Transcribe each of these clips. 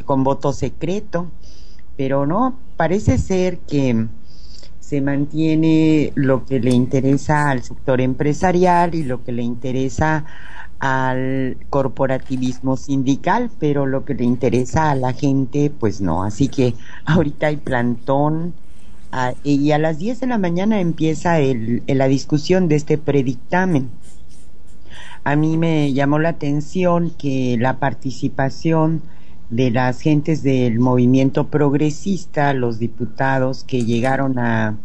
con voto secreto, pero no, parece ser que se mantiene lo que le interesa al sector empresarial y lo que le interesa al corporativismo sindical, pero lo que le interesa a la gente, pues no. Así que ahorita hay plantón y a las 10 de la mañana empieza la discusión de este predictamen. A mí me llamó la atención que la participación de las gentes del movimiento progresista, los diputados que llegaron a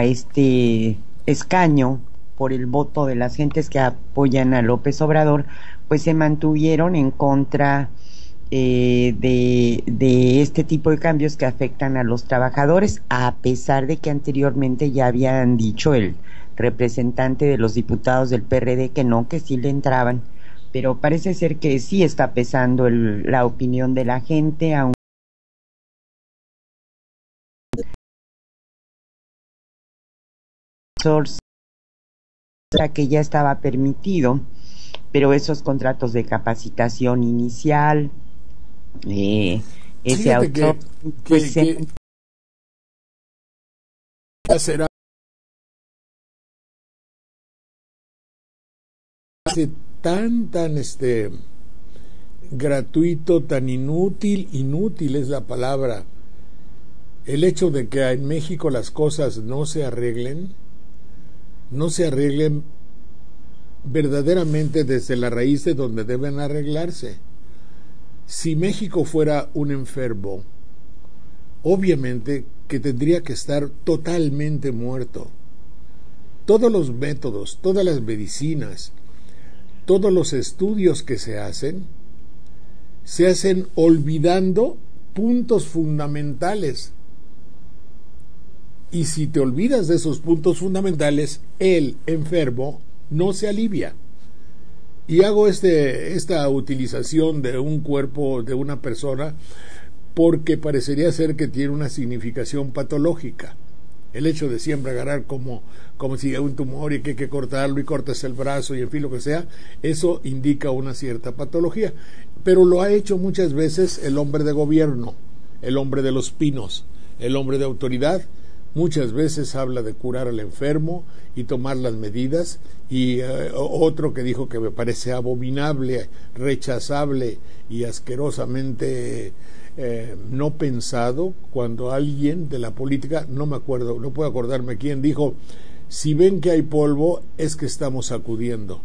este escaño por el voto de las gentes que apoyan a López Obrador, pues se mantuvieron en contra de este tipo de cambios que afectan a los trabajadores, a pesar de que anteriormente ya habían dicho el representante de los diputados del PRD que no, que sí le entraban, pero parece ser que sí está pesando la opinión de la gente, aunque que ya estaba permitido, pero esos contratos de capacitación inicial, ese autor, pues será tan gratuito, tan inútil es la palabra, el hecho de que en México las cosas no se arreglen verdaderamente desde la raíz de donde deben arreglarse. Si México fuera un enfermo, obviamente que tendría que estar totalmente muerto. Todos los métodos, todas las medicinas, todos los estudios que se hacen olvidando puntos fundamentales. Y si te olvidas de esos puntos fundamentales, el enfermo no se alivia. Y hago esta utilización de un cuerpo de una persona porque parecería ser que tiene una significación patológica. El hecho de siempre agarrar como si hay un tumor y que hay que cortarlo y cortas el brazo y en fin lo que sea, eso indica una cierta patología. Pero lo ha hecho muchas veces el hombre de gobierno, el hombre de los pinos, el hombre de autoridad. Muchas veces habla de curar al enfermo y tomar las medidas, y otro que dijo que me parece abominable, rechazable y asquerosamente no pensado, cuando alguien de la política, no puedo acordarme quién, dijo: si ven que hay polvo es que estamos sacudiendo.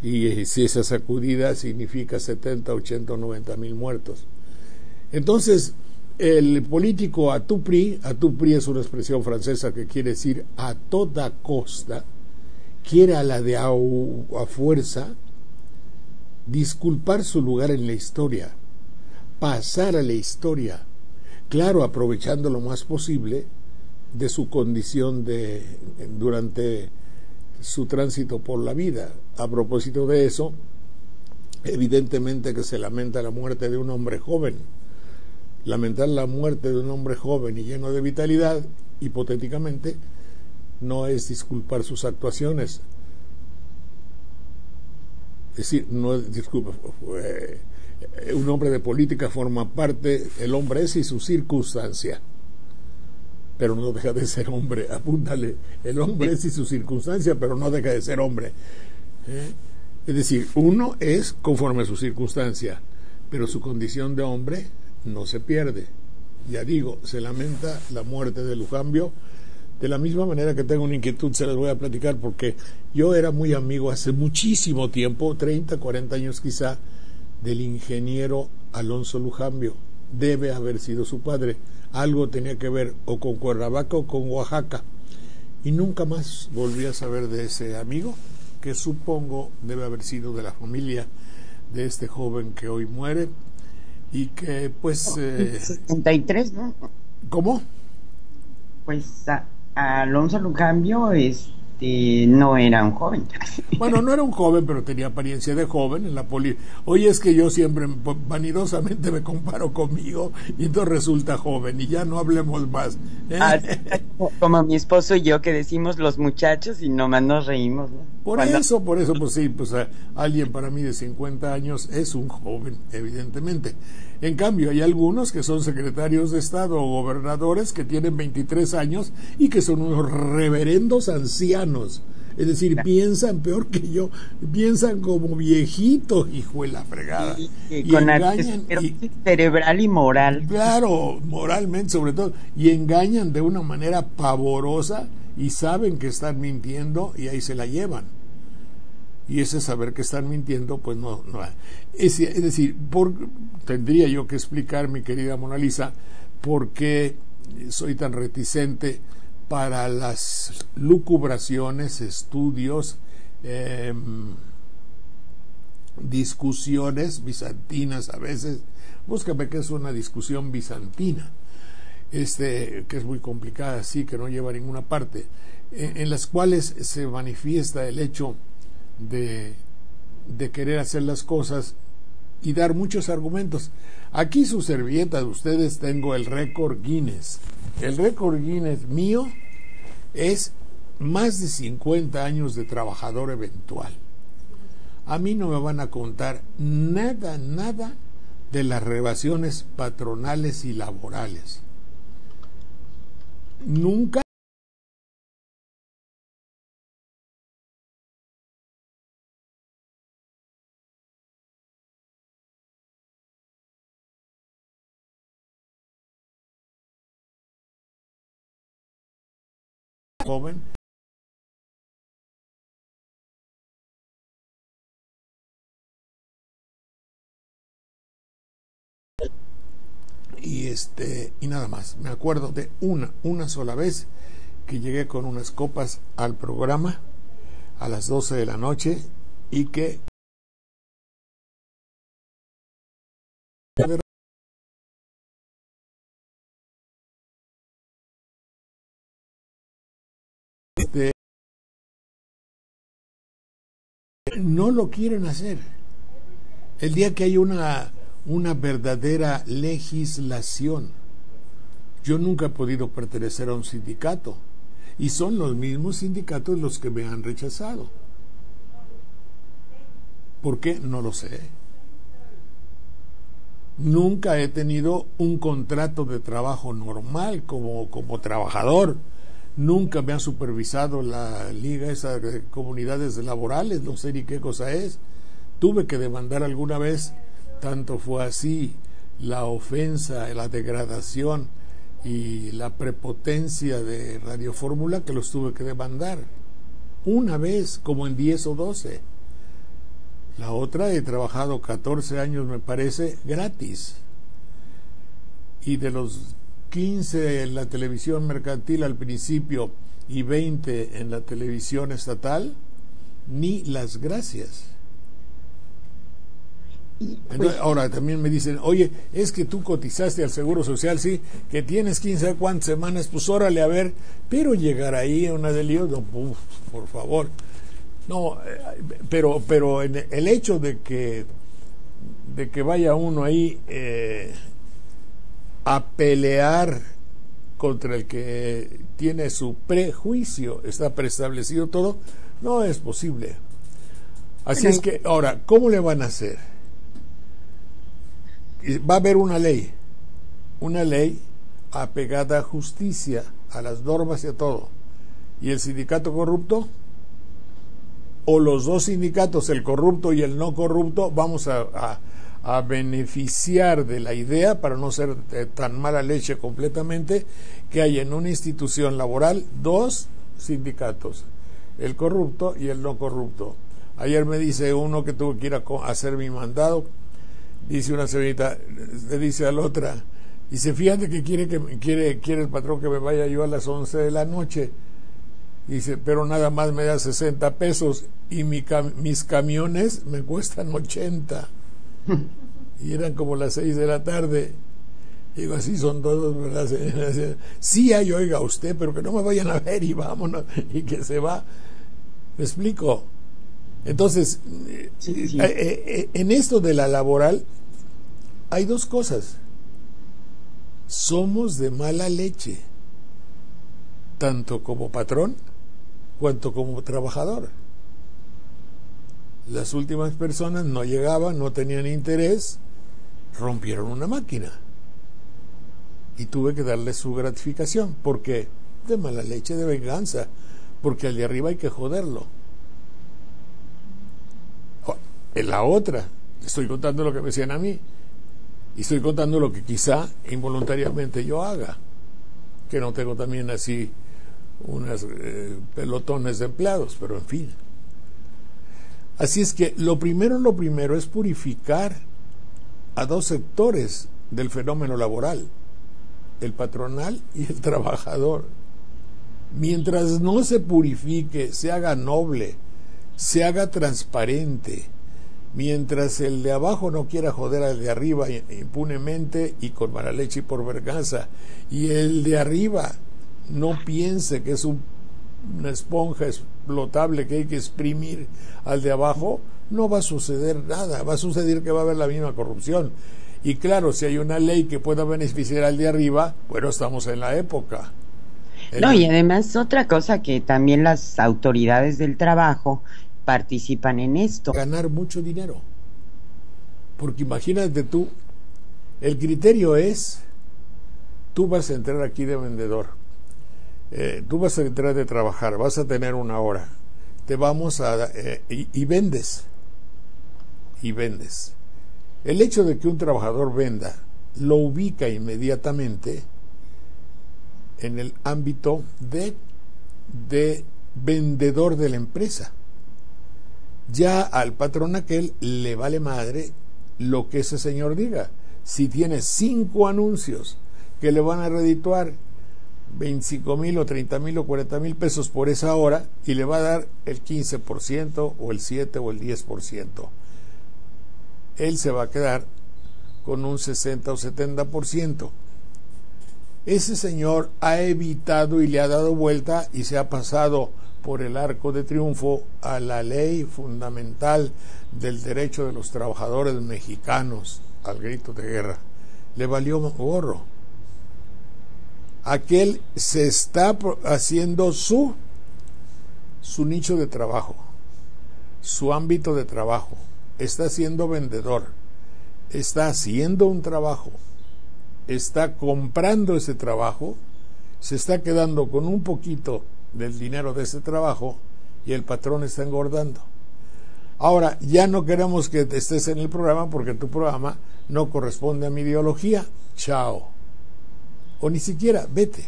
Y si esa sacudida significa 70, 80 o 90 mil muertos. Entonces, el político à tout prix es una expresión francesa que quiere decir a toda costa, quiere a la de a fuerza disculpar su lugar en la historia, pasar a la historia, claro, aprovechando lo más posible de su condición durante su tránsito por la vida. A propósito de eso, evidentemente que se lamenta la muerte de un hombre joven. Lamentar la muerte de un hombre joven y lleno de vitalidad, hipotéticamente, no es disculpar sus actuaciones. Es decir, no es disculpa. Un hombre de política forma parte, el hombre es y su circunstancia, pero no deja de ser hombre. Apúntale, el hombre es y su circunstancia, pero no deja de ser hombre. Es decir, uno es conforme a su circunstancia, pero su condición de hombre no se pierde. Ya digo, se lamenta la muerte de Lujambio. De la misma manera que tengo una inquietud, se las voy a platicar, porque yo era muy amigo hace muchísimo tiempo, 30, 40 años quizá, del ingeniero Alonso Lujambio. Debe haber sido su padre. Algo tenía que ver o con Cuernavaca o con Oaxaca. Y nunca más volví a saber de ese amigo, que supongo debe haber sido de la familia de este joven que hoy muere. Y que pues 73, ¿no? ¿Cómo? Pues Alonso Lujambio no era un joven. Bueno, no era un joven, pero tenía apariencia de joven en la Oye, es que yo siempre vanidosamente me comparo conmigo y entonces resulta joven, y ya no hablemos más, como mi esposo y yo, que decimos los muchachos y nomás nos reímos, ¿no? Por eso, pues sí, pues alguien para mí de 50 años es un joven, evidentemente. En cambio, hay algunos que son secretarios de Estado o gobernadores que tienen 23 años y que son unos reverendos ancianos. Es decir, piensan peor que yo, piensan como viejitos, hijo de la fregada. Y con engañan cerebral y moral. Claro, moralmente sobre todo. Y engañan de una manera pavorosa y saben que están mintiendo y ahí se la llevan. Y ese saber que están mintiendo, pues no. Es decir, tendría yo que explicar, mi querida Mona Lisa, por qué soy tan reticente para las lucubraciones, estudios, discusiones bizantinas a veces. Búscame qué es una discusión bizantina, que es muy complicada, sí, que no lleva a ninguna parte, en las cuales se manifiesta el hecho de querer hacer las cosas y dar muchos argumentos. Aquí su servilleta de ustedes tengo el récord Guinness. El récord Guinness mío es más de 50 años de trabajador eventual. A mí no me van a contar nada de las relaciones patronales y laborales. Nunca. Joven. Y nada más. Me acuerdo de una sola vez que llegué con unas copas al programa a las 12 de la noche y que no lo quieren hacer. El día que hay una verdadera legislación. Yo nunca he podido pertenecer a un sindicato y son los mismos sindicatos los que me han rechazado. ¿Por qué? No lo sé. Nunca he tenido un contrato de trabajo normal como trabajador. Nunca me ha supervisado la liga esa de comunidades laborales, no sé ni qué cosa es. Tuve que demandar alguna vez, tanto fue así la ofensa, la degradación y la prepotencia de Radio Fórmula que los tuve que demandar. Una vez, como en 10 o 12. La otra he trabajado 14 años, me parece, gratis. Y de los 15 en la televisión mercantil al principio y 20 en la televisión estatal, ni las gracias. Entonces, ahora también me dicen, oye, es que tú cotizaste al Seguro Social, sí, que tienes 15 cuántas semanas, pues órale, a ver, pero llegar ahí a una de líos, no, por favor. No, pero en el hecho de que vaya uno ahí a pelear contra el que tiene su prejuicio, está preestablecido todo, no es posible. Así es que, ahora, ¿cómo le van a hacer? Va a haber una ley apegada a justicia, a las normas y a todo. ¿Y el sindicato corrupto? O los dos sindicatos, el corrupto y el no corrupto, vamos a beneficiar de la idea, para no ser tan mala leche completamente, que hay en una institución laboral dos sindicatos, el corrupto y el no corrupto. Ayer me dice uno que tuvo que ir a hacer mi mandado, dice una señorita, le dice a la otra, dice, fíjate que quiere el patrón que me vaya yo a las 11 de la noche. Dice, pero nada más me da 60 pesos y mis camiones me cuestan 80. Y eran como las 6 de la tarde. Digo, así son todos, ¿verdad? Sí, hay, oiga usted, pero que no me vayan a ver y vámonos, y que se va. ¿Me explico? Entonces, sí. En esto de la laboral hay dos cosas. Somos de mala leche, tanto como patrón cuanto como trabajador. Las últimas personas no llegaban, no tenían interés, rompieron una máquina. Y tuve que darle su gratificación, porque de mala leche, de venganza, porque al de arriba hay que joderlo. En la otra, estoy contando lo que me decían a mí, y estoy contando lo que quizá involuntariamente yo haga, que no tengo también así unas pelotones de empleados, pero en fin. Así es que lo primero es purificar a dos sectores del fenómeno laboral, el patronal y el trabajador. Mientras no se purifique, se haga noble, se haga transparente, mientras el de abajo no quiera joder al de arriba impunemente y con mala leche y por venganza, y el de arriba no piense que es una esponja explotable que hay que exprimir al de abajo, no va a suceder nada, va a suceder que va a haber la misma corrupción. Y claro, si hay una ley que pueda beneficiar al de arriba, bueno, estamos en la época. No, y además otra cosa que también las autoridades del trabajo participan en esto. Ganar mucho dinero. Porque imagínate tú, el criterio es, tú vas a entrar aquí de vendedor, tú vas a entrar de trabajar, vas a tener una hora, te vamos a... y vendes. Y vendes. El hecho de que un trabajador venda lo ubica inmediatamente en el ámbito de vendedor de la empresa. Ya al patrón aquel le vale madre lo que ese señor diga. Si tiene 5 anuncios que le van a redituar 25,000 o 30,000 o 40,000 pesos por esa hora y le va a dar el 15% o el 7 o el 10%, él se va a quedar con un 60 o 70%. Ese señor ha evitado y le ha dado vuelta y se ha pasado por el arco de triunfo a la ley fundamental del derecho de los trabajadores mexicanos, al grito de guerra. Le valió gorro. Aquel se está haciendo su nicho de trabajo, su ámbito de trabajo, está siendo vendedor, está haciendo un trabajo, está comprando ese trabajo, se está quedando con un poquito del dinero de ese trabajo y el patrón está engordando. Ahora, ya no queremos que estés en el programa porque tu programa no corresponde a mi ideología. Chao. O ni siquiera, vete.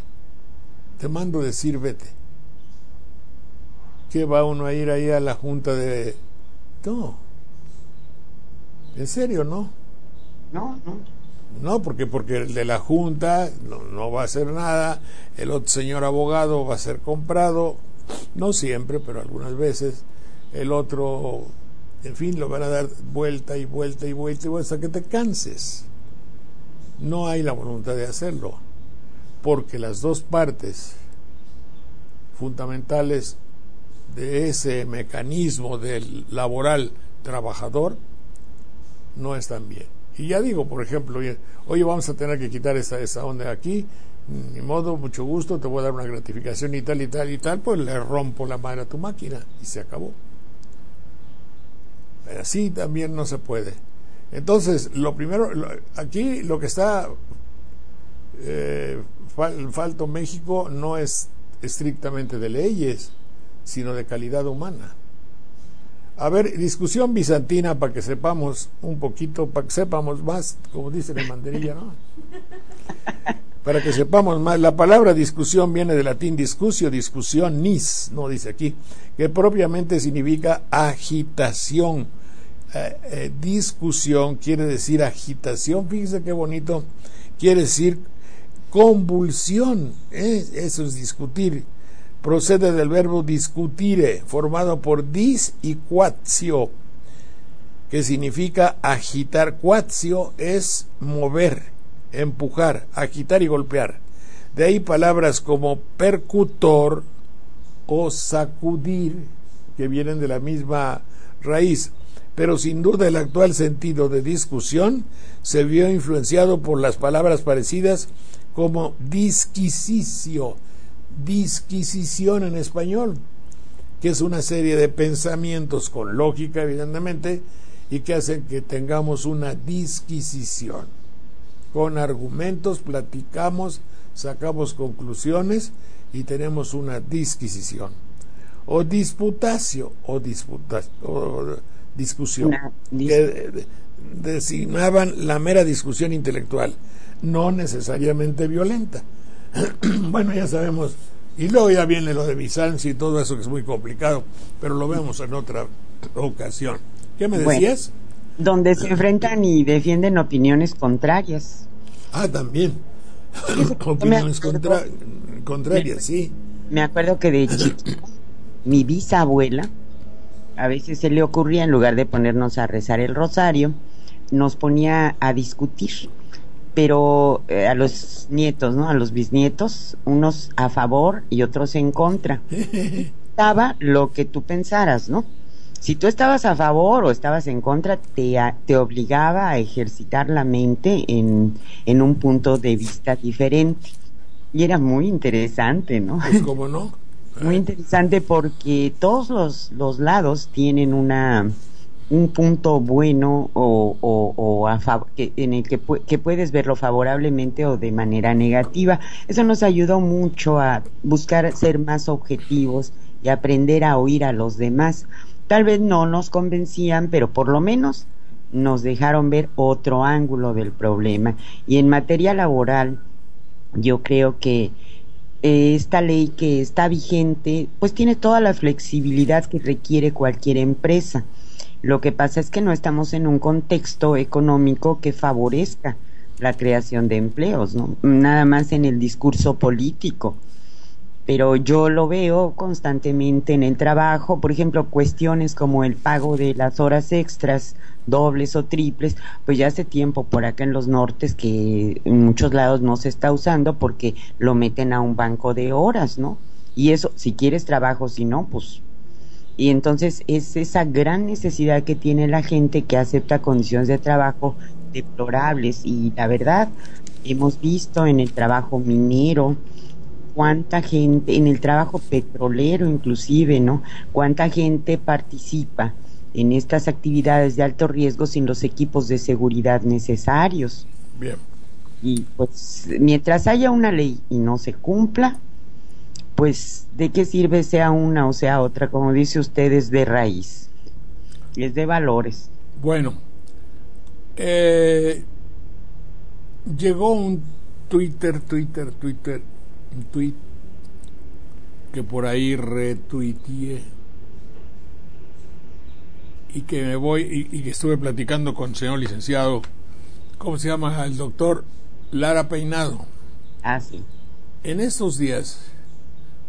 Te mando decir vete. ¿Qué va uno a ir ahí a la junta de...? No. ¿En serio, no? No. No, porque el de la junta no va a hacer nada, el otro señor abogado va a ser comprado, no siempre, pero algunas veces, el otro, en fin, lo van a dar vuelta y vuelta y vuelta y vuelta hasta que te canses. No hay la voluntad de hacerlo, porque las dos partes fundamentales de ese mecanismo del laboral trabajador no están bien. Y ya digo, por ejemplo, oye, vamos a tener que quitar esa onda de aquí, ni modo, mucho gusto, te voy a dar una gratificación y tal y tal y tal, pues le rompo la madre a tu máquina y se acabó. Pero así también no se puede. Entonces, lo primero, aquí lo que está falto México no es estrictamente de leyes, sino de calidad humana. A ver, discusión bizantina para que sepamos un poquito, para que sepamos más, como dicen en Manderilla, ¿no? Para que sepamos más. La palabra discusión viene del latín discusio, discusionis, no dice aquí, que propiamente significa agitación. Discusión quiere decir agitación, fíjese qué bonito, quiere decir convulsión, eso es discutir. Procede del verbo discutire, formado por dis y quatio, que significa agitar. Quatio es mover, empujar, agitar y golpear. De ahí palabras como percutor o sacudir, que vienen de la misma raíz. Pero sin duda el actual sentido de discusión se vio influenciado por las palabras parecidas como disquisicio, disquisición en español, que es una serie de pensamientos con lógica, evidentemente, y que hacen que tengamos una disquisición. Con argumentos platicamos, sacamos conclusiones y tenemos una disquisición. O disputatio, o discusión, que designaban la mera discusión intelectual, no necesariamente violenta. Bueno, ya sabemos, y luego ya viene lo de Bizancio y todo eso, que es muy complicado, pero lo vemos en otra ocasión. ¿Qué me decías? Donde se enfrentan y defienden opiniones contrarias. Ah, también. Opiniones contrarias, sí. Me acuerdo que de chiquita, mi bisabuela, a veces se le ocurría, en lugar de ponernos a rezar el rosario, nos ponía a discutir, pero a los nietos, ¿no? A los bisnietos, unos a favor y otros en contra. Estaba lo que tú pensaras, ¿no? Si tú estabas a favor o estabas en contra, te obligaba a ejercitar la mente en un punto de vista diferente. Y era muy interesante, ¿no? Pues cómo no. Muy interesante porque todos los lados tienen un punto bueno o en el que puedes verlo favorablemente o de manera negativa. Eso nos ayudó mucho a buscar ser más objetivos y aprender a oír a los demás. Tal vez no nos convencían, pero por lo menos nos dejaron ver otro ángulo del problema. Y en materia laboral, yo creo que esta ley que está vigente, pues tiene toda la flexibilidad que requiere cualquier empresa. Lo que pasa es que no estamos en un contexto económico que favorezca la creación de empleos, ¿no? Nada más en el discurso político. Pero yo lo veo constantemente en el trabajo, por ejemplo, cuestiones como el pago de las horas extras, dobles o triples, pues ya hace tiempo por acá en los nortes que en muchos lados no se está usando porque lo meten a un banco de horas, ¿no? Y eso, si quieres trabajo, si no, pues... Y entonces es esa gran necesidad que tiene la gente que acepta condiciones de trabajo deplorables. Y la verdad, hemos visto en el trabajo minero, cuánta gente, en el trabajo petrolero inclusive, ¿no? Cuánta gente participa en estas actividades de alto riesgo sin los equipos de seguridad necesarios. Bien. Y pues mientras haya una ley y no se cumpla, pues ¿de qué sirve sea una o sea otra? Como dice usted, es de raíz, es de valores. Bueno, llegó un un tweet que por ahí retuiteé y que me voy y que estuve platicando con el señor licenciado, ¿cómo se llama? El doctor Lara Peinado. Ah, sí. En estos días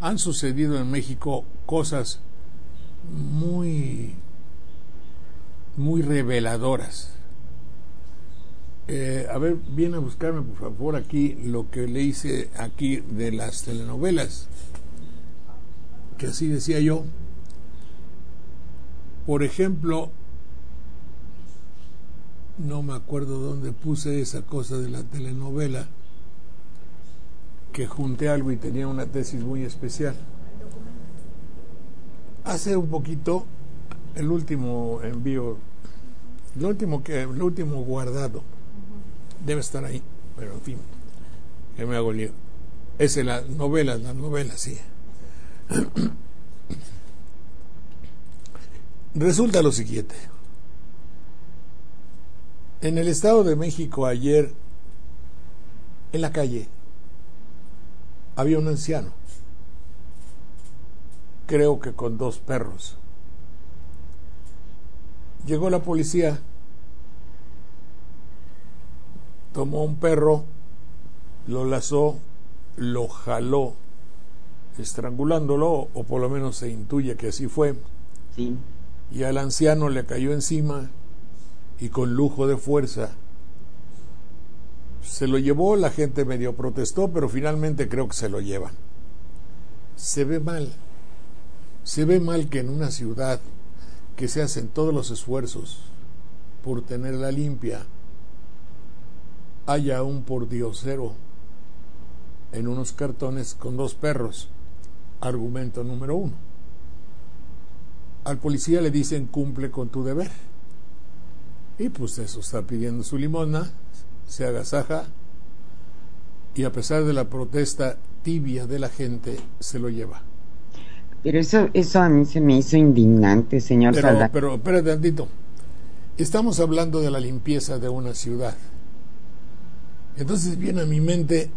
han sucedido en México cosas muy reveladoras. A ver, viene a buscarme por favor aquí lo que le hice aquí de las telenovelas, que así decía yo. Por ejemplo, no me acuerdo dónde puse esa cosa de la telenovela, que junté algo y tenía una tesis muy especial. Hace un poquito, el último envío, lo último guardado, debe estar ahí, pero en fin, que me hago lío. Es la novela, sí. Resulta lo siguiente. En el Estado de México ayer, en la calle, había un anciano, creo que con 2 perros. Llegó la policía, tomó un perro, lo lazó, lo jaló, estrangulándolo, o por lo menos se intuye que así fue. Sí. Y al anciano le cayó encima y con lujo de fuerza se lo llevó. La gente medio protestó, pero finalmente creo que se lo llevan. Se ve mal que en una ciudad que se hacen todos los esfuerzos por tenerla limpia haya un pordiosero en unos cartones con 2 perros. Argumento número 1. al policía le dicen cumple con tu deber. Y pues eso, está pidiendo su limosna, se agasaja y a pesar de la protesta tibia de la gente, se lo lleva. Pero eso a mí se me hizo indignante, señor Saldaña. Pero espérate tantito. Estamos hablando de la limpieza de una ciudad. Entonces viene a mi mente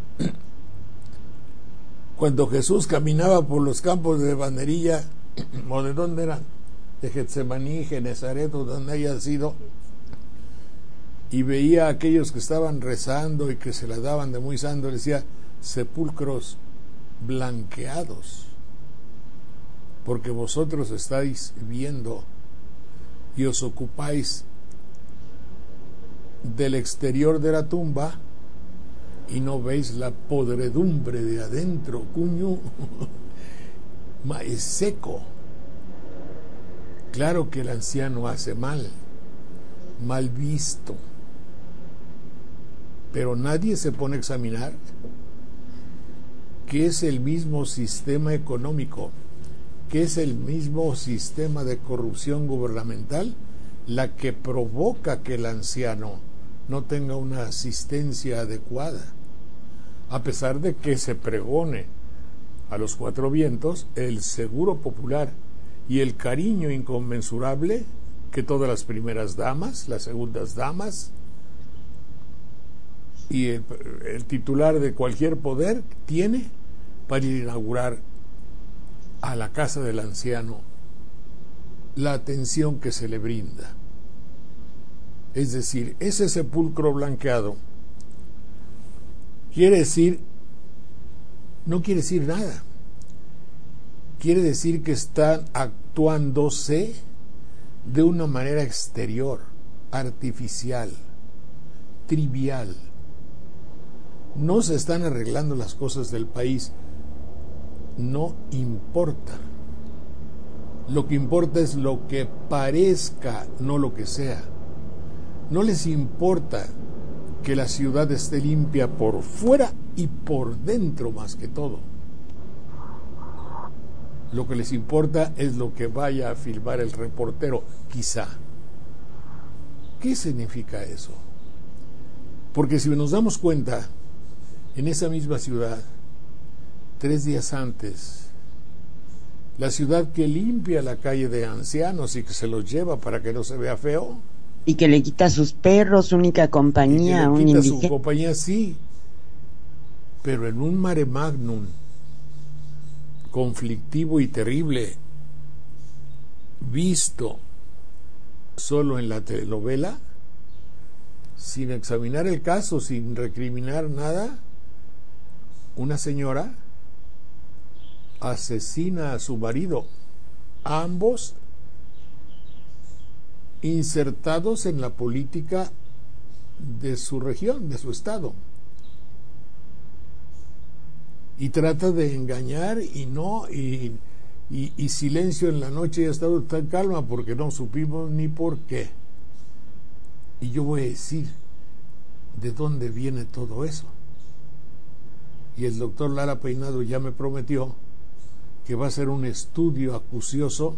cuando Jesús caminaba por los campos de Banderilla, o de dónde eran, de Getsemaní, Genezaret, o donde haya sido, y veía a aquellos que estaban rezando y que se la daban de muy santo, decía, sepulcros blanqueados, porque vosotros estáis viendo y os ocupáis del exterior de la tumba y no veis la podredumbre de adentro, cuño. Es seco. Claro que el anciano hace mal visto, pero nadie se pone a examinar que es el mismo sistema económico, que es el mismo sistema de corrupción gubernamental la que provoca que el anciano no tenga una asistencia adecuada, a pesar de que se pregone a los cuatro vientos el seguro popular y el cariño inconmensurable que todas las primeras damas, las segundas damas y el titular de cualquier poder tiene para inaugurar a la casa del anciano la atención que se le brinda. Es decir, ese sepulcro blanqueado no quiere decir nada. Quiere decir que están actuándose de una manera exterior, artificial, trivial. No se están arreglando las cosas del país. No importa. Lo que importa es lo que parezca, no lo que sea. No les importa que la ciudad esté limpia por fuera y por dentro más que todo. Lo que les importa es lo que vaya a filmar el reportero, quizá. ¿Qué significa eso? Porque si nos damos cuenta, en esa misma ciudad, 3 días antes, la ciudad que limpia la calle de ancianos y que se los lleva para que no se vea feo, y que le quita a sus perros, única compañía, y que un le quita indigente. su compañía, sí, pero en un mare magnum conflictivo y terrible, visto solo en la telenovela, sin examinar el caso, sin recriminar nada, una señora asesina a su marido, ambos insertados en la política de su región, de su estado, y trata de engañar y silencio en la noche, y ha estado tan calma porque no supimos ni por qué. Y yo voy a decir de dónde viene todo eso. Y el doctor Lara Peinado ya me prometió que va a hacer un estudio acucioso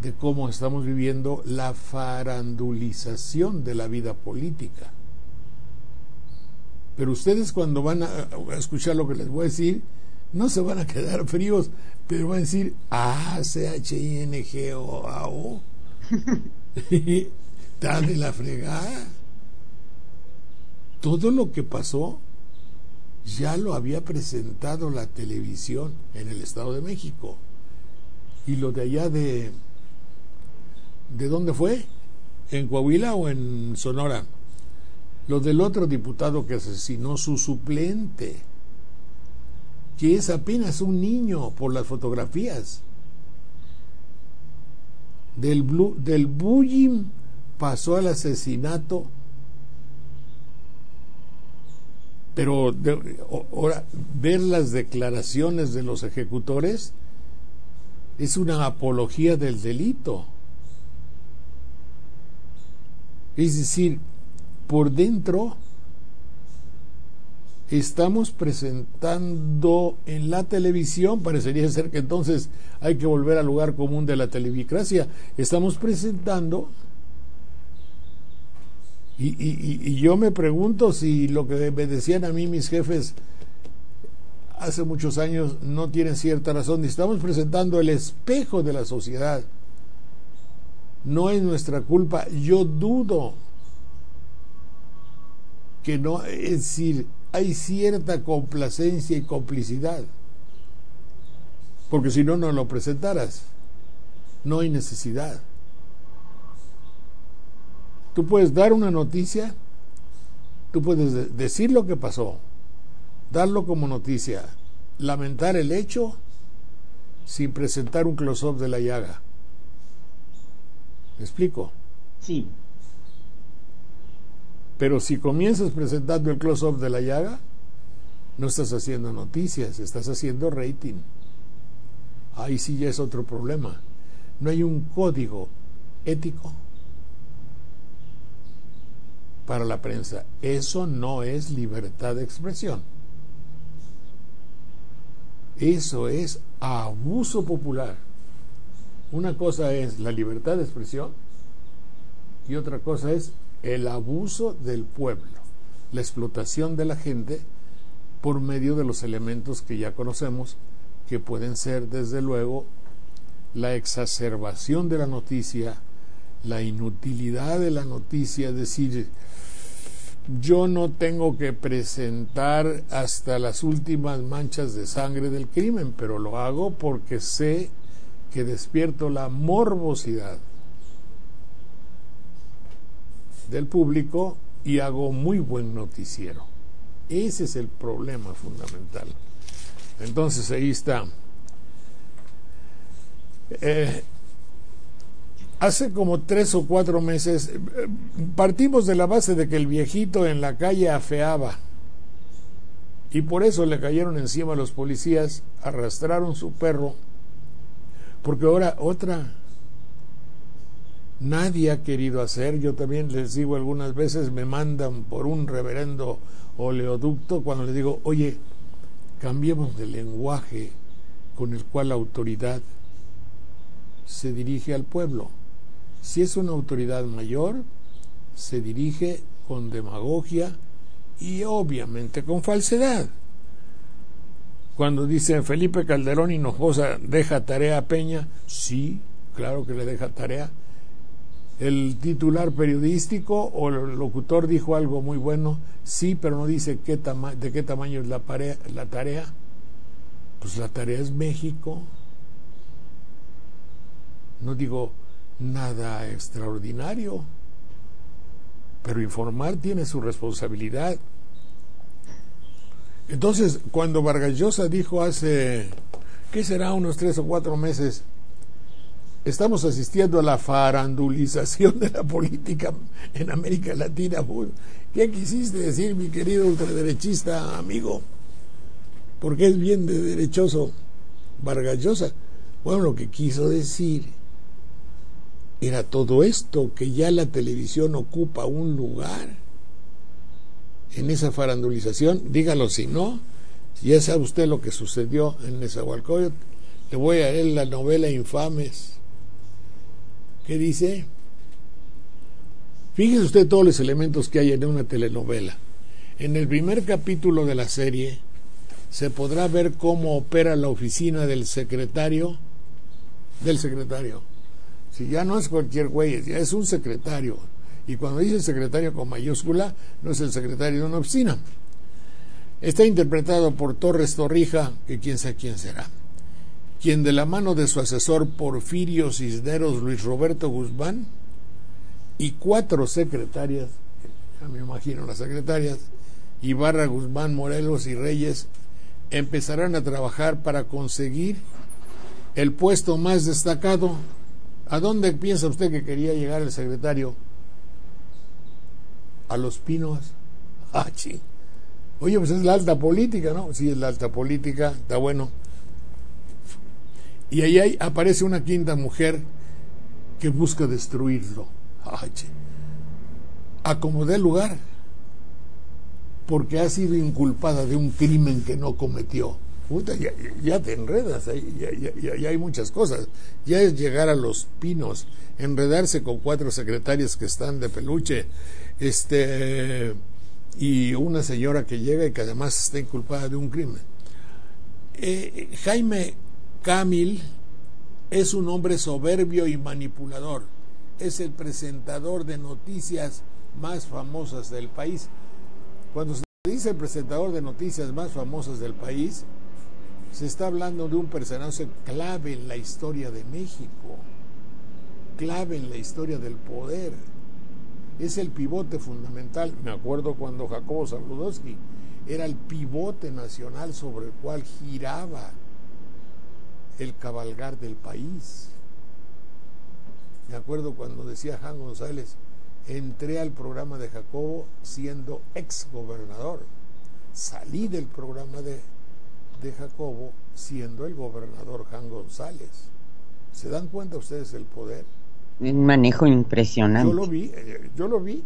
de cómo estamos viviendo la farandulización de la vida política. Pero ustedes, cuando van a escuchar lo que les voy a decir, no se van a quedar fríos, pero van a decir, CHINGOAO está de la fregada. Todo lo que pasó ya lo había presentado la televisión en el Estado de México. Y lo de allá ¿de dónde fue? ¿En Coahuila o en Sonora? Lo del otro diputado que asesinó su suplente, que es apenas un niño por las fotografías. Del bullying pasó al asesinato. Pero ahora, ver las declaraciones de los ejecutores es una apología del delito. Es decir, por dentro estamos presentando en la televisión, parecería ser que entonces hay que volver al lugar común de la televicracia, estamos presentando, y yo me pregunto si lo que me decían a mí mis jefes hace muchos años no tienen cierta razón. Estamos presentando el espejo de la sociedad, no es nuestra culpa. Yo dudo que no, es decir, hay cierta complacencia y complicidad, porque si no, no lo presentaras. No hay necesidad. Tú puedes dar una noticia, tú puedes decir lo que pasó, darlo como noticia, lamentar el hecho sin presentar un close-up de la llaga. ¿Me explico? Sí. Pero si comienzas presentando el close-up de la llaga, no estás haciendo noticias, estás haciendo rating. Ahí sí ya es otro problema. No hay un código ético para la prensa. Eso no es libertad de expresión. Eso es abuso popular. Una cosa es la libertad de expresión y otra cosa es el abuso del pueblo, la explotación de la gente por medio de los elementos que ya conocemos, que pueden ser desde luego la exacerbación de la noticia, la inutilidad de la noticia, es decir, yo no tengo que presentar hasta las últimas manchas de sangre del crimen, pero lo hago porque sé que despierto la morbosidad del público y hago muy buen noticiero. Ese es el problema fundamental. Entonces ahí está. Hace como 3 o 4 meses partimos de la base de que el viejito en la calle afeaba y por eso le cayeron encima a los policías, arrastraron su perro, porque ahora otra nadie ha querido hacer. Yo también les digo algunas veces, me mandan por un reverendo oleoducto cuando les digo, oye, cambiemos de lenguaje con el cual la autoridad se dirige al pueblo. Si es una autoridad mayor, se dirige con demagogia y obviamente con falsedad. Cuando dice Felipe Calderón Hinojosa deja tarea a Peña, sí, claro que le deja tarea. El titular periodístico o el locutor dijo algo muy bueno, sí, pero no dice de qué tamaño es la tarea. Pues la tarea es México. No digo nada extraordinario, pero informar tiene su responsabilidad. Entonces, cuando Vargas Llosa dijo hace, ¿qué será? Unos 3 o 4 meses, estamos asistiendo a la farandulización de la política en América Latina. ¿Qué quisiste decir, mi querido ultraderechista amigo? Porque es bien de derechoso Vargas Llosa. Bueno, lo que quiso decir era todo esto, que ya la televisión ocupa un lugar en esa farandulización. Dígalo si no, si ya sabe usted lo que sucedió en Nezahualcóyotl. Le voy a leer la novela Infames. ¿Qué dice? Fíjese usted todos los elementos que hay en una telenovela. En el primer capítulo de la serie se podrá ver cómo opera la oficina del secretario. Si ya no es cualquier güey, ya es un secretario. Y cuando dice secretario con mayúscula, no es el secretario de una oficina. Está interpretado por Torres Torrija, que quién sabe quién será, quien de la mano de su asesor Porfirio Cisneros Luis Roberto Guzmán y 4 secretarias, ya me imagino las secretarias, Ibarra, Guzmán, Morelos y Reyes, empezarán a trabajar para conseguir el puesto más destacado. ¿A dónde piensa usted que quería llegar el secretario? A Los Pinos. Ah, sí. Oye, pues es la alta política, ¿no? Sí, es la alta política, está bueno. Y ahí aparece una quinta mujer que busca destruirlo. Ay, sí. Acomodé el lugar. porque ha sido inculpada de un crimen que no cometió. Puta, ya te enredas, ya hay muchas cosas. Ya es llegar a Los Pinos, enredarse con 4 secretarias que están de peluche, y una señora que llega y que además está inculpada de un crimen. Jaime Camil es un hombre soberbio y manipulador. Es el presentador de noticias más famosas del país. Cuando se dice el presentador de noticias más famosas del país, se está hablando de un personaje clave en la historia de México, clave en la historia del poder. Es el pivote fundamental. Me acuerdo cuando Jacobo Zabludovsky era el pivote nacional sobre el cual giraba el cabalgar del país. Me acuerdo cuando decía Jan González: entré al programa de Jacobo siendo ex gobernador, salí del programa de Jacobo siendo el gobernador Jan González. ¿Se dan cuenta ustedes del poder? Un manejo impresionante. Yo lo vi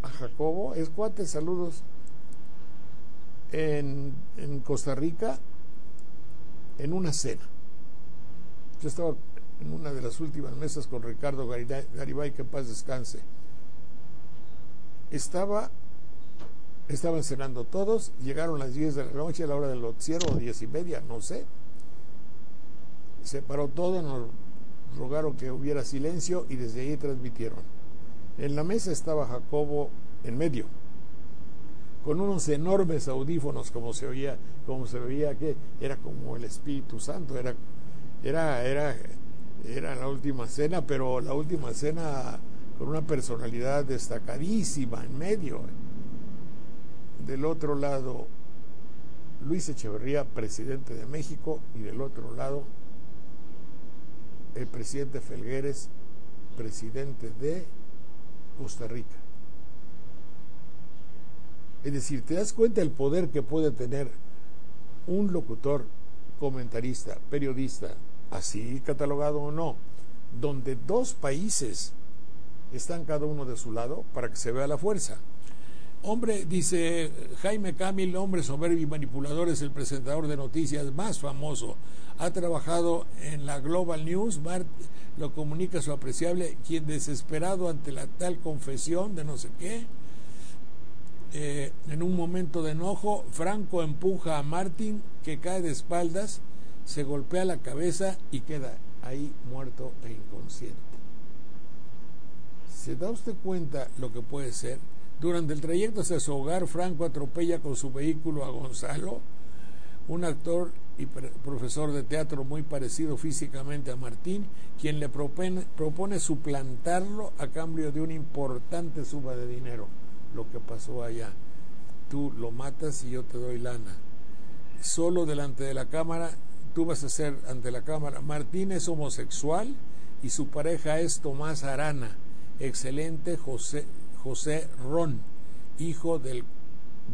a Jacobo, es cuate, saludos, en Costa Rica, en una cena. Yo estaba en una de las últimas mesas con Ricardo Garibay, que en paz descanse. Estaban cenando todos, llegaron las 10 de la noche, a la hora del noticiero, o 10:30, no sé. Se paró todo, nos rogaron que hubiera silencio y desde ahí transmitieron. En la mesa estaba Jacobo en medio, con unos enormes audífonos, como se veía que era como el Espíritu Santo, era la última cena, pero la última cena con una personalidad destacadísima en medio. Del otro lado, Luis Echeverría, presidente de México, y del otro lado, el presidente Felgueres, presidente de Costa Rica. Es decir, ¿te das cuenta del poder que puede tener un locutor, comentarista, periodista, así catalogado o no, donde 2 países están cada uno de su lado, para que se vea la fuerza? Hombre, dice Jaime Camil, hombre soberbio y manipulador, es el presentador de noticias más famoso. Ha trabajado en la Global News, lo comunica su apreciable, quien desesperado ante la tal confesión de no sé qué, en un momento de enojo, Franco empuja a Martín, que cae de espaldas, se golpea la cabeza y queda ahí muerto e inconsciente. ¿Se da usted cuenta lo que puede ser? Durante el trayecto hacia su hogar, Franco atropella con su vehículo a Gonzalo, un actor y profesor de teatro muy parecido físicamente a Martín, quien le propone suplantarlo a cambio de una importante suma de dinero. Lo que pasó allá: tú lo matas y yo te doy lana. Solo delante de la cámara, tú vas a ser ante la cámara. Martín es homosexual y su pareja es Tomás Arana, excelente José Ron, hijo del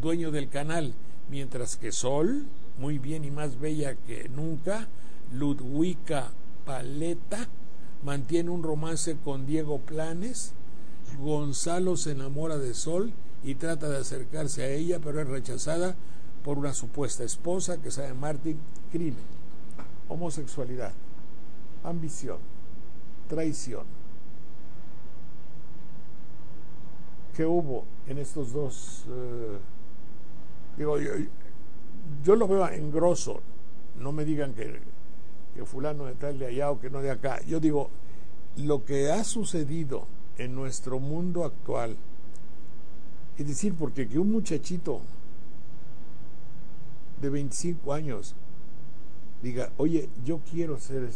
dueño del canal, mientras que Sol, muy bien y más bella que nunca, Ludwika Paleta, mantiene un romance con Diego Planes. Gonzalo se enamora de Sol y trata de acercarse a ella, pero es rechazada por una supuesta esposa que sabe Martín. Crimen, homosexualidad, ambición, traición. ¿Qué hubo en estos dos? Yo lo veo en grosso. No me digan que fulano de tal de allá o que no de acá. Yo digo, lo que ha sucedido en nuestro mundo actual, es decir, porque que un muchachito de 25 años diga, oye, yo quiero ser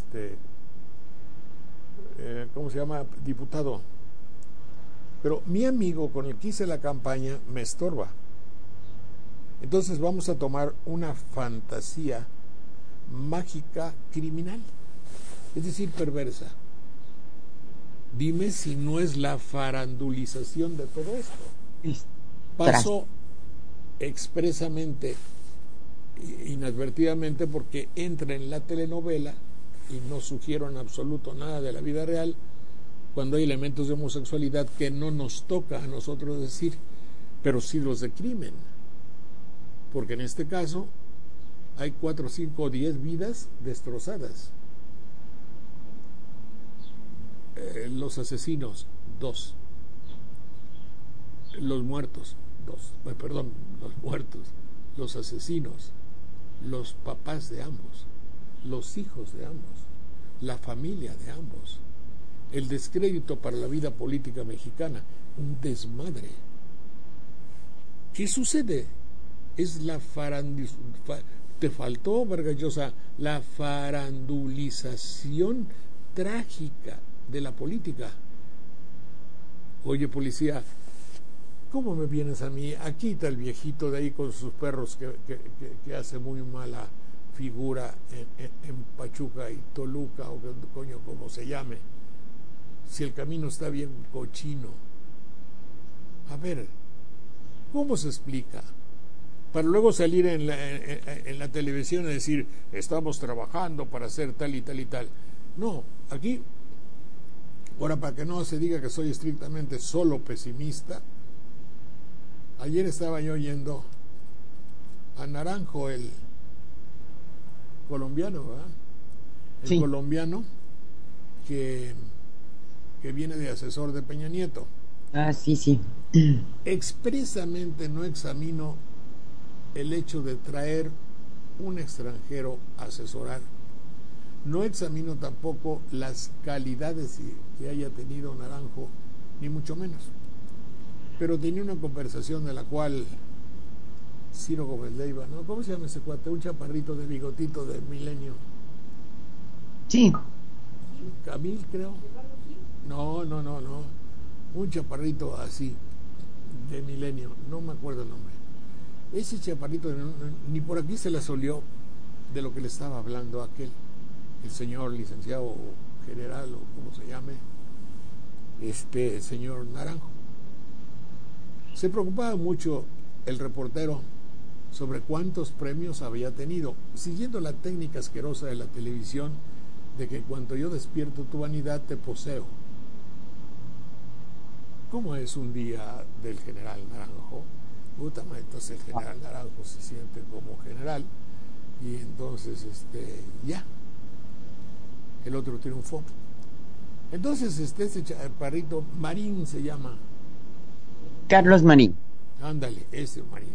¿cómo se llama? Diputado, pero mi amigo con el que hice la campaña me estorba. Entonces vamos a tomar una fantasía mágica criminal, es decir, perversa. Dime si no es la farandulización de todo esto. Pasó expresamente, inadvertidamente, porque entra en la telenovela y no sugiero en absoluto nada de la vida real. cuando hay elementos de homosexualidad que no nos toca a nosotros decir, pero sí los de crimen, porque en este caso hay 4, 5 o 10 vidas destrozadas. Los asesinos, 2. Los muertos, 2. Perdón, los muertos, los asesinos, los papás de ambos, los hijos de ambos, la familia de ambos, el descrédito para la vida política mexicana, un desmadre. ¿Qué sucede? Es la te faltó, Vargas Llosa, la farandulización trágica de la política. Oye, policía, ¿cómo me vienes a mí? Aquí está el viejito de ahí con sus perros que hace muy mala figura en Pachuca y Toluca, o coño, como se llame. Si el camino está bien cochino. A ver, ¿cómo se explica? Para luego salir en la televisión y decir, estamos trabajando para hacer tal y tal y tal. No, aquí, ahora para que no se diga que soy estrictamente solo pesimista, ayer estaba yo oyendo a Naranjo, el colombiano, ¿verdad? El sí. Colombiano que viene de asesor de Peña Nieto. Ah, sí, sí. Expresamente no examino el hecho de traer un extranjero a asesorar. No examino tampoco las calidades que haya tenido Naranjo, ni mucho menos. Pero tenía una conversación de la cual Ciro Gómez Leiva, ¿no? ¿Cómo se llama ese cuate? Un chaparrito de bigotito de Milenio. Sí. Camil, creo. No. Un chaparrito así, de Milenio. No me acuerdo el nombre. Ese chaparrito ni por aquí se le solió de lo que le estaba hablando aquel, el señor licenciado general, o como se llame, el señor Naranjo. Se preocupaba mucho el reportero sobre cuántos premios había tenido, siguiendo la técnica asquerosa de la televisión de que cuando yo despierto tu vanidad te poseo. ¿Cómo es un día del general Naranjo? Puta madre, entonces el general Naranjo se siente como general y entonces ya el otro triunfó. Entonces ese chaparrito Marín se llama Carlos Marín. Ándale, ese Marín.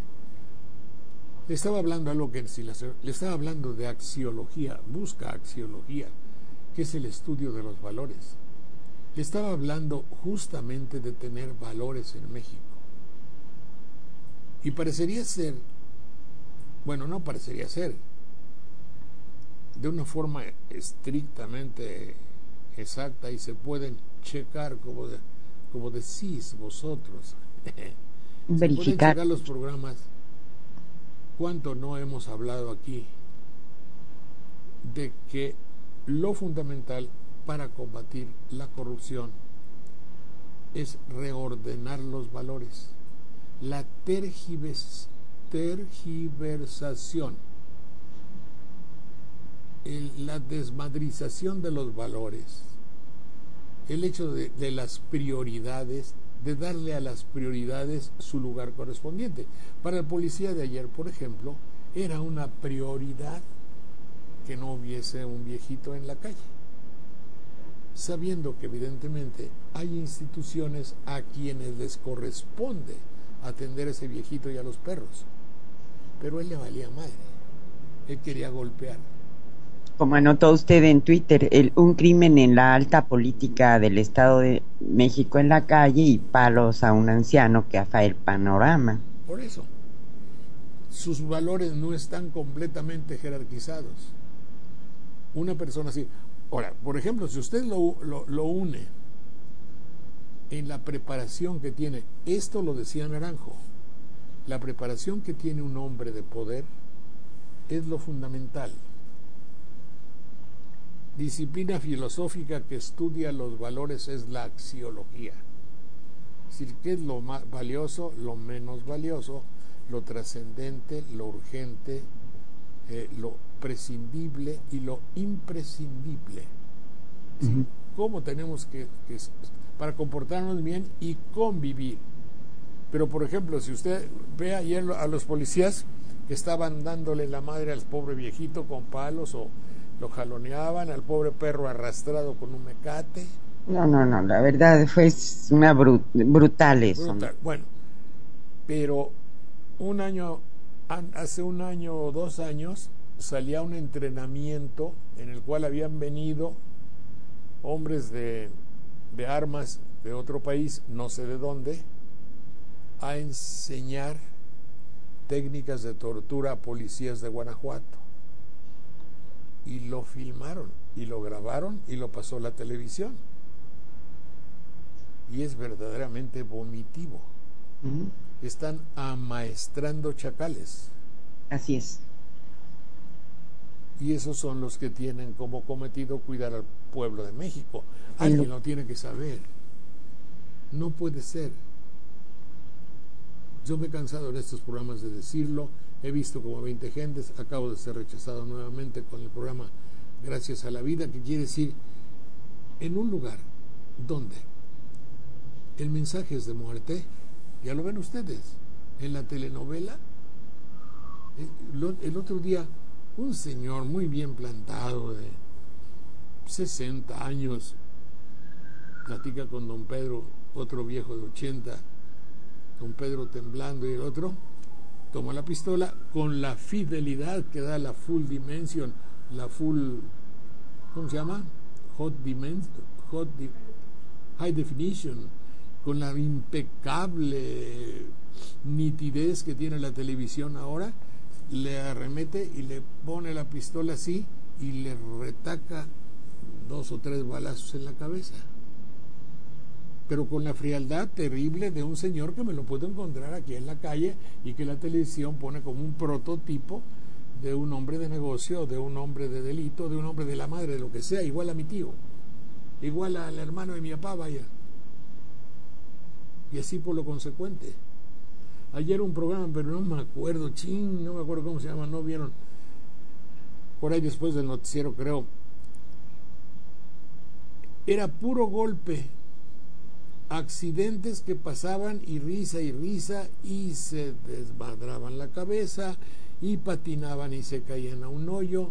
Le estaba hablando algo que le estaba hablando de axiología, busca axiología, que es el estudio de los valores. Le estaba hablando justamente de tener valores en México. Y parecería ser, bueno, no parecería ser, de una forma estrictamente exacta, y se pueden checar como decís vosotros. Verificar. Se pueden checar los programas. ¿Cuánto no hemos hablado aquí de que lo fundamental para combatir la corrupción es reordenar los valores? La tergiversación, la desmadrización de los valores, el hecho de las prioridades, de darle a las prioridades su lugar correspondiente. Para el policía de ayer, por ejemplo, era una prioridad que no hubiese un viejito en la calle, sabiendo que evidentemente hay instituciones a quienes les corresponde atender a ese viejito y a los perros, pero él le valía madre, él quería golpear. Como anotó usted en Twitter, un crimen en la alta política del Estado de México en la calle y palos a un anciano que afa el panorama. Por eso, sus valores no están completamente jerarquizados. Una persona así. Ahora, por ejemplo, si usted lo une en la preparación que tiene, esto lo decía Naranjo, la preparación que tiene un hombre de poder es lo fundamental. Disciplina filosófica que estudia los valores es la axiología. Es decir, ¿qué es lo más valioso, lo menos valioso, lo trascendente, lo urgente, lo prescindible y lo imprescindible? ¿Sí? cómo tenemos para comportarnos bien y convivir. Pero, por ejemplo, si usted ve ayer a los policías que estaban dándole la madre al pobre viejito con palos, o lo jaloneaban, al pobre perro arrastrado con un mecate. No, la verdad fue una brutal eso. Brutal. Bueno, pero hace un año o 2 años salía un entrenamiento en el cual habían venido hombres de armas de otro país, no sé de dónde, a enseñar técnicas de tortura a policías de Guanajuato. Y lo filmaron, y lo grabaron, y lo pasó la televisión. Y es verdaderamente vomitivo. Están amaestrando chacales. Así es. Y esos son los que tienen como cometido cuidar al pueblo de México. Alguien lo tiene que saber. No puede ser. Yo me he cansado en estos programas de decirlo. He visto como 20 gentes. Acabo de ser rechazado nuevamente con el programa Gracias a la Vida, que quiere decir, en un lugar donde el mensaje es de muerte, ya lo ven ustedes, en la telenovela. El otro día, un señor muy bien plantado de 60 años platica con don Pedro, otro viejo de 80, don Pedro temblando, y el otro toma la pistola con la fidelidad que da la full dimension, la full, ¿cómo se llama? High definition, con la impecable nitidez que tiene la televisión ahora. Le arremete y le pone la pistola así y le retaca 2 o 3 balazos en la cabeza, pero con la frialdad terrible de un señor que me lo puedo encontrar aquí en la calle y que la televisión pone como un prototipo de un hombre de negocio, de un hombre de delito, de un hombre de la madre, de lo que sea, igual a mi tío, igual al hermano de mi papá, vaya. Y así por lo consecuente. Ayer un programa, pero no me acuerdo, no me acuerdo cómo se llama, no vieron, por ahí después del noticiero creo, era puro golpe, accidentes que pasaban y risa, y se desmadraban la cabeza, y patinaban y se caían a un hoyo.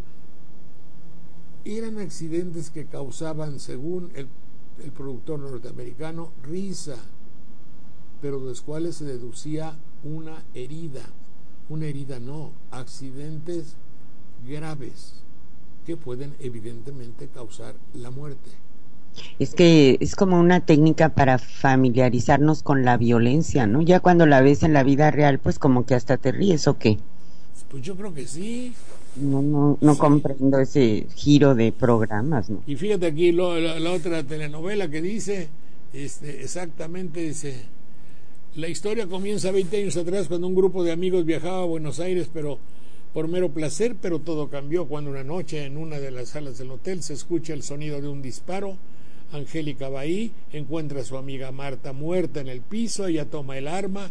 Eran accidentes que causaban, según el productor norteamericano, risa, pero de los cuales se deducía una herida no, accidentes graves que pueden evidentemente causar la muerte. Es que es como una técnica para familiarizarnos con la violencia, ¿no? Ya cuando la ves en la vida real, pues como que hasta te ríes, ¿o qué? Pues yo creo que sí. No sí. Comprendo ese giro de programas, ¿no? Y fíjate aquí la otra telenovela que dice, exactamente dice: la historia comienza 20 años atrás, cuando un grupo de amigos viajaba a Buenos Aires, pero por mero placer, pero todo cambió cuando una noche en una de las salas del hotel se escucha el sonido de un disparo. Angélica va ahí, encuentra a su amiga Marta muerta en el piso, ella toma el arma,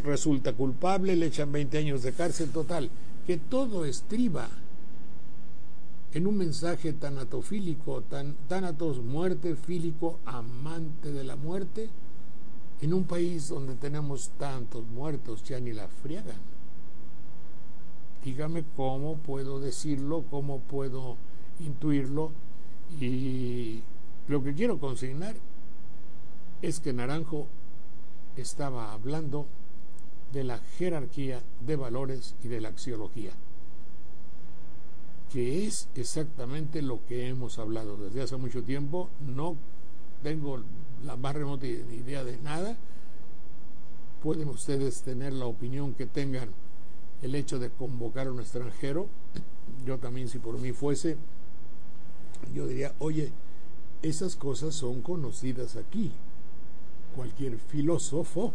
resulta culpable, le echan 20 años de cárcel. Total, que todo estriba en un mensaje tanatofílico, tánatos, muerte, fílico, amante de la muerte, en un país donde tenemos tantos muertos, ya ni la friegan. Dígame cómo puedo decirlo, cómo puedo intuirlo. Y lo que quiero consignar es que Naranjo estaba hablando de la jerarquía de valores y de la axiología, que es exactamente lo que hemos hablado desde hace mucho tiempo. No tengo la más remota idea de nada. Pueden ustedes tener la opinión que tengan. El hecho de convocar a un extranjero, yo también, si por mí fuese, yo diría: oye, esas cosas son conocidas aquí. Cualquier filósofo,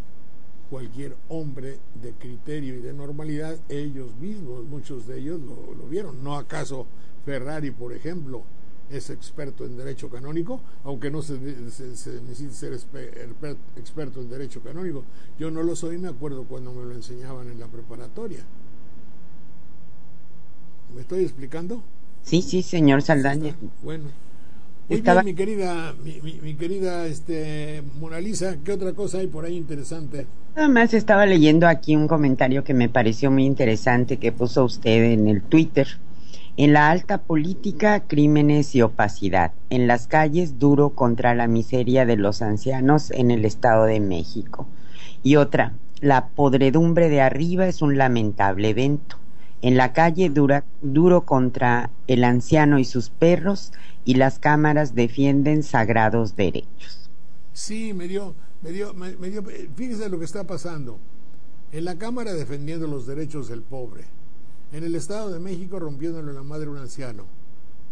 cualquier hombre de criterio y de normalidad, ellos mismos, muchos de ellos lo vieron. ¿No acaso Ferrari, por ejemplo, es experto en derecho canónico? Aunque no se necesite ser experto en derecho canónico. Yo no lo soy, me acuerdo cuando me lo enseñaban en la preparatoria. ¿Me estoy explicando? Sí, señor Saldaña. Bueno, Muy Estaba, bien, mi querida Mona Lisa, ¿qué otra cosa hay por ahí interesante? nada más estaba leyendo aquí un comentario que me pareció muy interesante que puso usted en el Twitter. En la alta política, crímenes y opacidad. En las calles, duro contra la miseria de los ancianos en el Estado de México. Y otra, la podredumbre de arriba es un lamentable evento. En la calle, duro contra el anciano y sus perros, y las cámaras defienden sagrados derechos. Sí, fíjese lo que está pasando. En la Cámara defendiendo los derechos del pobre. En el Estado de México rompiéndole la madre a un anciano.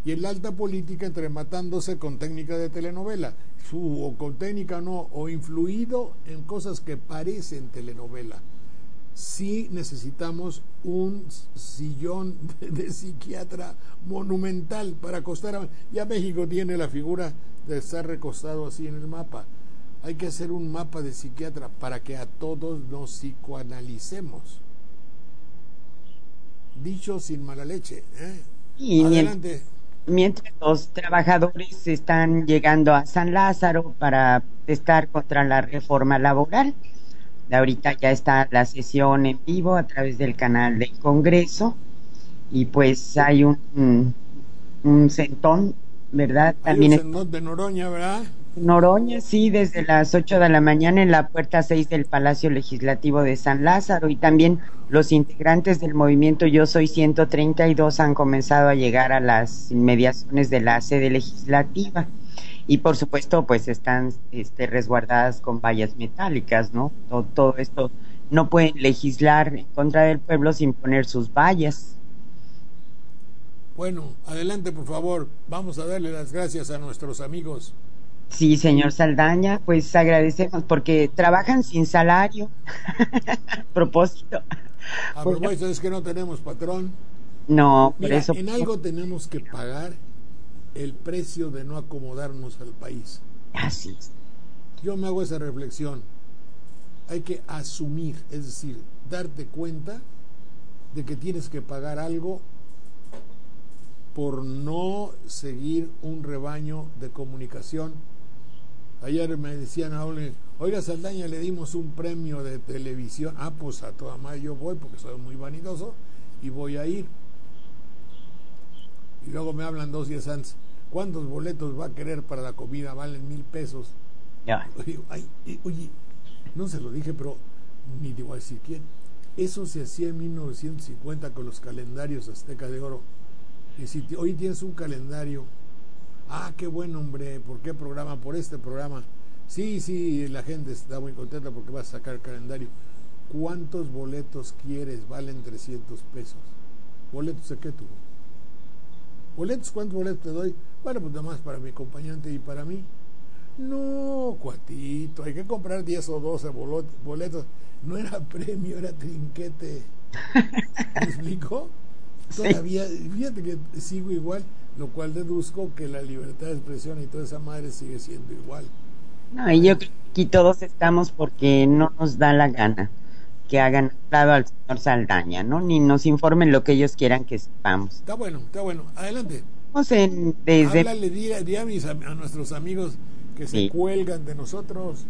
Y en la alta política entrematándose con técnica de telenovela. O con técnica no, o influido en cosas que parecen telenovela. Sí necesitamos un sillón de psiquiatra monumental para acostar a... Ya México tiene la figura de estar recostado así en el mapa. Hay que hacer un mapa de psiquiatra para que a todos nos psicoanalicemos. Dicho sin mala leche. Y Adelante. mientras los trabajadores están llegando a San Lázaro para protestar contra la reforma laboral, ahorita ya está la sesión en vivo a través del canal del Congreso y pues hay un centón, ¿verdad? Hay También un centón de Noroña, ¿verdad? Noroña, sí, desde las 8 de la mañana en la puerta 6 del Palacio Legislativo de San Lázaro, y también los integrantes del movimiento Yo Soy 132 han comenzado a llegar a las inmediaciones de la sede legislativa y por supuesto pues están resguardadas con vallas metálicas, ¿no? Todo esto, no pueden legislar en contra del pueblo sin poner sus vallas. Bueno, adelante por favor, vamos a darle las gracias a nuestros amigos. Sí, señor Saldaña, pues agradecemos porque trabajan sin salario. A propósito. A Bueno, propósito, es que no tenemos patrón. no, por Mira, eso. en algo tenemos que pagar el precio de no acomodarnos al país. Así es. Yo me hago esa reflexión. Hay que asumir, es decir, darte cuenta de que tienes que pagar algo por no seguir un rebaño de comunicación. Ayer me decían, oiga Saldaña, le dimos un premio de televisión. Ah, pues a toda madre yo voy porque soy muy vanidoso y voy a ir. Y luego me hablan 2 días antes, ¿cuántos boletos va a querer para la comida? Valen 1,000 pesos. Ya. Oye, no se lo dije, pero ni te voy a decir quién. Eso se hacía en 1950 con los calendarios Azteca de Oro. Y si hoy tienes un calendario, qué bueno, hombre, ¿por qué programa? Por este programa. Sí, la gente está muy contenta porque va a sacar el calendario. ¿Cuántos boletos quieres? Valen 300 pesos. ¿Boletos de qué tú? ¿Boletos? ¿Cuántos boletos te doy? Bueno, pues nada más para mi acompañante y para mí. No, cuatito, hay que comprar 10 o 12 boletos. No era premio, era trinquete. ¿Me explico? Todavía, fíjate que sigo igual, lo cual deduzco que la libertad de expresión y toda esa madre sigue siendo igual. No, y yo creo que aquí todos estamos porque no nos da la gana que hagan lado al señor Saldaña, ¿no? Ni nos informen lo que ellos quieran que sepamos. Está bueno, adelante. Desde... Di a nuestros amigos que se cuelgan de nosotros.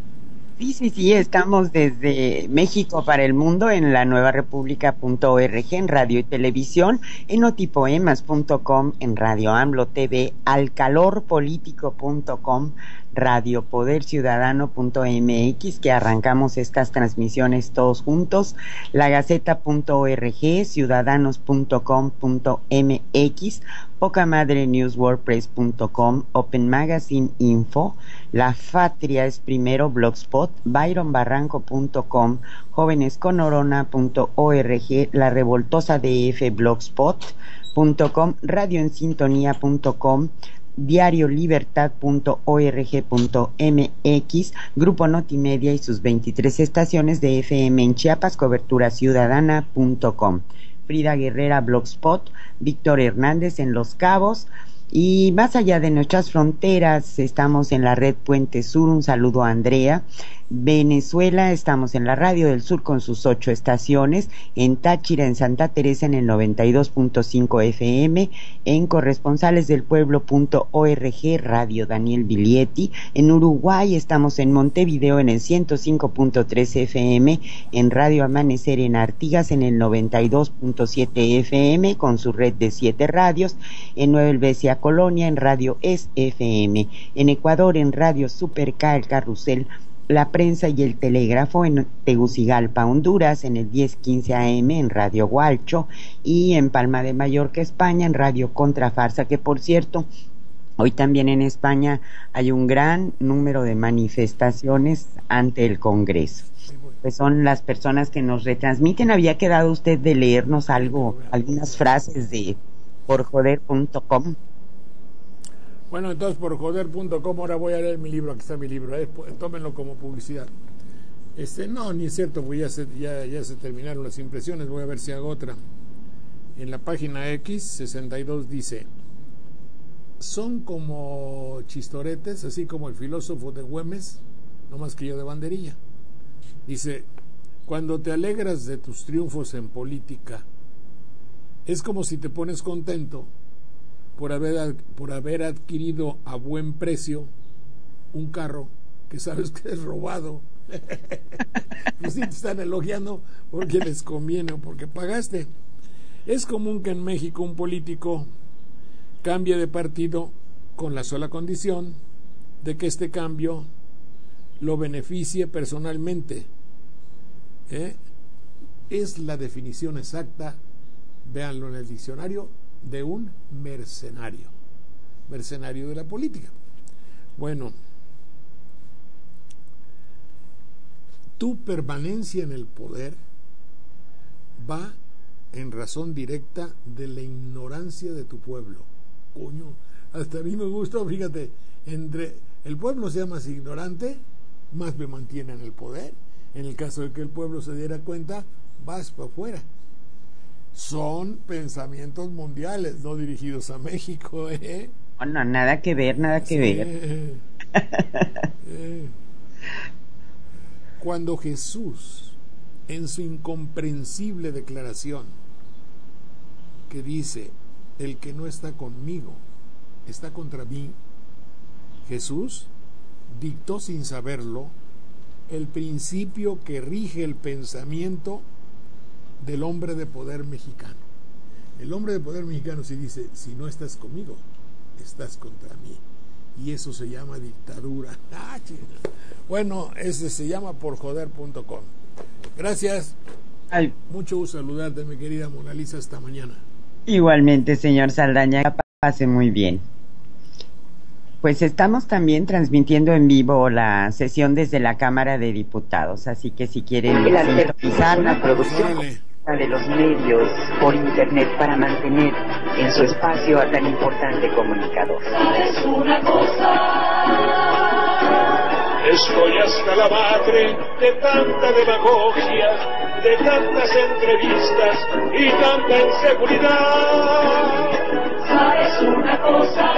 Sí, estamos desde México para el mundo en la nuevarepublica.org, en radio y televisión, en notipoemas.com, en Radio AMLO TV, alcalorpolitico.com, radiopoderciudadano.mx, que arrancamos estas transmisiones todos juntos, lagaceta.org, ciudadanos.com.mx, pocamadrenewswordpress.com, Open Magazine Info, La Fatria es Primero Blogspot, byronbarranco.com, jovenesconorona.org, La Revoltosa DF Blogspot.com, radioensintonía.com, diariolibertad.org.mx, Grupo Notimedia y sus 23 estaciones de FM en Chiapas, coberturaciudadana.com, Frida Guerrera Blogspot, Víctor Hernández en Los Cabos, y más allá de nuestras fronteras estamos en la red Puente Sur. Un saludo a Andrea Venezuela, estamos en la Radio del Sur con sus 8 estaciones, en Táchira, en Santa Teresa en el 92.5 FM, en corresponsalesdelpueblo.org, Radio Daniel Biglietti, en Uruguay estamos en Montevideo en el 105.3 FM, en Radio Amanecer en Artigas en el 92.7 FM con su red de 7 radios, en Nueva Helvecia Colonia en Radio Es FM, en Ecuador en Radio Super K El Carrusel, La Prensa y el Telégrafo en Tegucigalpa, Honduras, en el 1015 AM en Radio Gualcho, y en Palma de Mallorca, España, en Radio Contrafarsa, que por cierto, hoy también en España hay un gran número de manifestaciones ante el Congreso. Pues son las personas que nos retransmiten. Había quedado usted de leernos algo, algunas frases de porjoder.com. Bueno, entonces por joder.com ahora voy a leer mi libro. Aquí está mi libro, tómenlo como publicidad. No, ni es cierto, pues ya se terminaron las impresiones. Voy a ver si hago otra. En la página X 62 dice: son como chistoretes, así como el filósofo de Güemes, no más que yo de banderilla. Dice: cuando te alegras de tus triunfos en política, es como si te pones contento por haber adquirido a buen precio un carro que sabes que es robado. Pues sí te están elogiando porque les conviene o porque pagaste. Es común que en México un político cambie de partido con la sola condición de que este cambio lo beneficie personalmente. Es la definición exacta, véanlo en el diccionario, de un mercenario de la política. Bueno, tu permanencia en el poder va en razón directa de la ignorancia de tu pueblo. Coño, hasta a mí me gustó, fíjate, entre el pueblo sea más ignorante, más me mantiene en el poder. En el caso de que el pueblo se diera cuenta, vas para afuera. Son pensamientos mundiales, no dirigidos a México, No, nada que ver, nada que ver. Cuando Jesús, en su incomprensible declaración, que dice: el que no está conmigo, está contra mí, Jesús dictó sin saberlo el principio que rige el pensamiento del hombre de poder mexicano. El hombre de poder mexicano sí dice: si no estás conmigo, estás contra mí. Y eso se llama dictadura. Bueno, ese se llama porjoder.com. Gracias. Ay. Mucho gusto saludarte, mi querida Mona Lisa. Hasta mañana. Igualmente, señor Saldaña, pase muy bien. Pues estamos también transmitiendo en vivo la sesión desde la Cámara de Diputados, así que si quieren sintonizar una producción de los medios por internet para mantener en su espacio a tan importante comunicador. Es una cosa, estoy hasta la madre de tanta demagogia, de tantas entrevistas y tanta inseguridad. ¿Sabes una cosa?